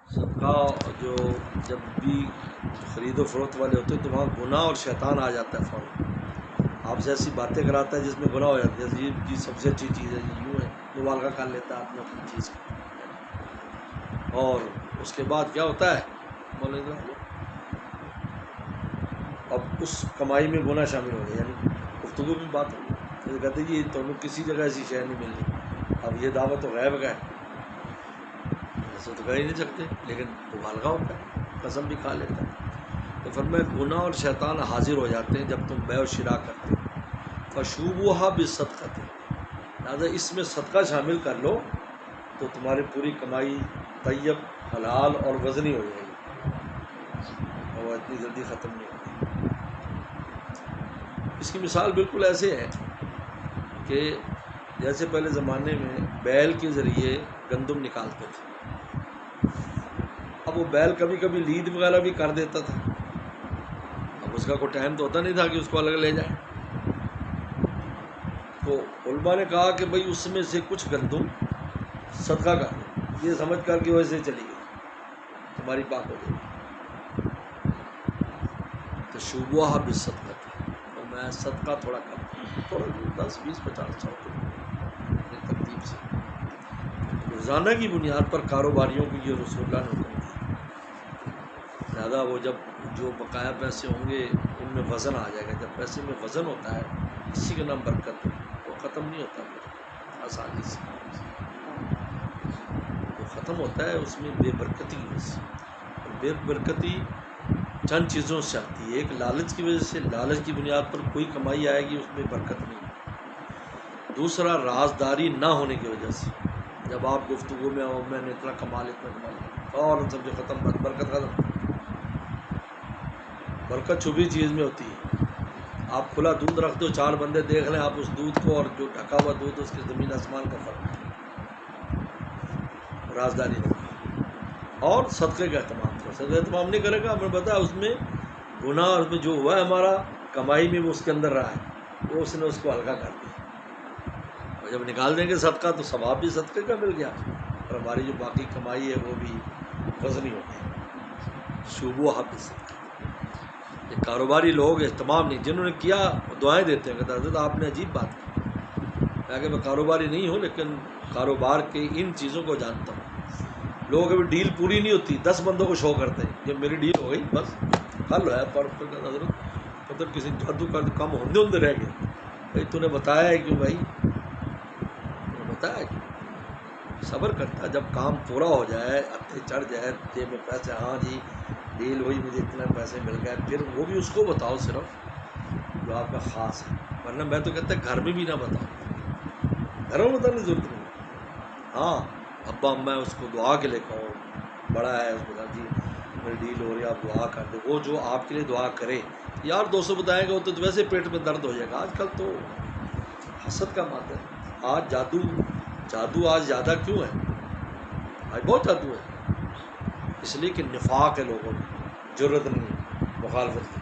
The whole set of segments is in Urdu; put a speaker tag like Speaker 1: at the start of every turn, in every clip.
Speaker 1: صدقہ جو جب بھی خرید و فروخت والے ہوتے ہیں تو وہاں گناہ اور شیطان آ جاتا ہے فوراً، آپ سے ایسی باتیں کراتا ہے جس میں گناہ ہو جاتی ہے، جیسے یہ سب سے اچھی چیز ہے، یہ یوں ہے، مبالغہ کر لیتا ہے آپ نے اپنی چیز کا، اور اس کے بعد کیا ہوتا ہے بولے گا اب اس کمائی میں گناہ شامل ہو گیا، یعنی گفتگو میں بات ہوگی جیسے کہتے ہیں جی تمہیں کسی جگہ ایسی شے نہیں ملنی، اب یہ دعوت تو غیب کا ہے، ایسے تو کہہ ہی نہیں سکتے، لیکن مبالغہ ہوتا ہے، قسم بھی کھا لیتا ہے، تو فرمایا گناہ اور شیطان حاضر ہو جاتے ہیں جب تم بیع و شراء کرتے ہو، فشوبوہا بالصدقۃ، لہٰذا اس میں صدقہ شامل کر لو تو تمہاری پوری کمائی طیب، حلال اور وزنی ہو جائے گی، اور وہ اتنی جلدی ختم نہیں ہوتی۔ اس کی مثال بالکل ایسے ہے کہ جیسے پہلے زمانے میں بیل کے ذریعے گندم نکالتے تھے، اب وہ بیل کبھی کبھی لید وغیرہ بھی کر دیتا تھا، اب اس کا کوئی ٹائم تو ہوتا نہیں تھا کہ اس کو الگ لے جائیں، تو علماء نے کہا کہ بھئی اس میں سے کچھ گندم صدقہ کر دو، یہ سمجھ کر کہ ویسے چلی گئی تمہاری پاک ہو جائے گی، تو شوبوہا بالصدقۃ، اور میں صدقہ تھوڑا کر دوں، تھوڑا 10 20 50 100 ترتیب سے، روزانہ کی بنیاد پر کاروباریوں کو یہ رسول اللہ نے حکم دیا، لہٰذا وہ جب جو بقایا پیسے ہوں گے ان میں وزن آ جائے گا، جب پیسے میں وزن ہوتا ہے اسی کا نام برکت، وہ ختم نہیں ہوتا پھر آسانی سے، وہ ختم ہوتا ہے اس میں بے برکتی کی وجہ سے، اور بے برکتی چند چیزوں سے آتی ہے، ایک لالچ کی وجہ سے، لالچ کی بنیاد پر کوئی کمائی آئے گی اس میں برکت نہیں، دوسرا رازداری نہ ہونے کی وجہ سے، جب آپ گفتگو میں ہو میں نے اتنا کما لیا اور سب جو ختم، برکت ختم، برکت چھپی چیز میں ہوتی ہے، آپ کھلا دودھ رکھ دو 4 بندے دیکھ لیں، آپ اس دودھ کو اور جو ڈھکا ہوا دودھ اس کے زمین آسمان کا فرق ہے، رازداری نہیں، اور صدقے کا اہتمام کرو، صدقے کا اہتمام نہیں کرے گا ہمیں بتا اس میں گناہ، اور اس میں جو ہوا ہے ہمارا کمائی میں وہ اس کے اندر رہا ہے، وہ اس نے اس کو ہلکا کر دیا، اور جب نکال دیں گے صدقہ تو ثواب بھی صدقے کا مل گیا، اور ہماری جو باقی کمائی ہے وہ بھی وزنی ہو گئی، شوبوہا بالصدقۃ، یہ کاروباری لوگ اہتمام نہیں، جنہوں نے کیا دعائیں دیتے ہیں، کہتے ہیں حضرت آپ نے عجیب بات کی، کہ میں کاروباری نہیں ہوں لیکن کاروبار کے ان چیزوں کو جانتا ہوں، لوگوں کی بھی ڈیل پوری نہیں ہوتی، 10 بندوں کو شو کرتے ہیں جب میری ڈیل ہو گئی بس حل ہے، پر حضرت مطلب کسی جادو کا کم ہوندے رہ گئے، بھائی تو نے بتایا ہے کیوں، بھائی تو نے بتایا کیوں، صبر کرتا، جب کام پورا ہو جائے، ہتھے چڑھ جائے، جیب میں پیسے، ہاں جی ڈیل ہوئی، مجھے اتنا پیسے مل گئے، پھر وہ بھی اس کو بتاؤ صرف جو آپ کا خاص ہے، ورنہ میں تو کہتا گھر میں بھی نہ بتاؤ، گھر میں بتانے کی ضرورت نہیں، ہاں ابا میں اس کو دعا کے لے کہو، بڑا ہے اس کو کہا جی میری ڈیل ہو رہی ہے آپ دعا کر دیں، وہ جو آپ کے لیے دعا کرے، یار 200 بتائیں گے وہ تو ویسے پیٹ میں درد ہو جائے گا، آج کل تو حسد کا مادہ ہے، آج جادو آج زیادہ کیوں ہے، آج بہت جادو ہے، اس لیے کہ نفاق ہے لوگوں میں، جرت نہیں ہے مخالفت کی،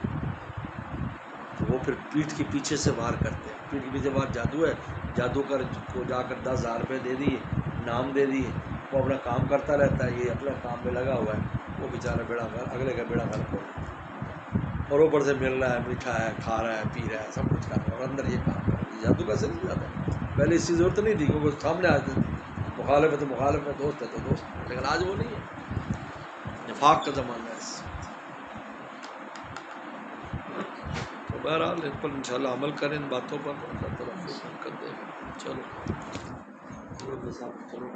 Speaker 1: تو وہ پھر پیٹھ کے پیچھے سے وار کرتے ہیں، پیٹھ کے پیچھے وار جادو ہے، جادوگر کو جا کر 10,000 روپے دے دیے، نام دے دیے، وہ اپنا کام کرتا رہتا ہے، یہ اپنے کام میں لگا ہوا ہے، وہ بیچارہ بیڑا گھر اگلے کا بیڑا گھر کھول رہا ہے، اور اوپر سے مل رہا ہے، میٹھا ہے، کھا رہا ہے، پی رہا ہے، سب کچھ کر رہا ہے، اور اندر یہ کام کر رہا ہے، جادو کا سلسلہ جاتا ہے، پہلے اس کی ضرورت نہیں تھی کیونکہ سامنے آتے تھے، مخالف ہے تو مخالف ہے، دوست ہے تو دوست ہے، لیکن آج وہ نہیں ہے، نفاق کا زمانہ ہے، تو بہرحال ان پر انشاءاللہ عمل کریں، ان باتوں پر اللہ تعالیٰ خوب برکت دے گا، چلو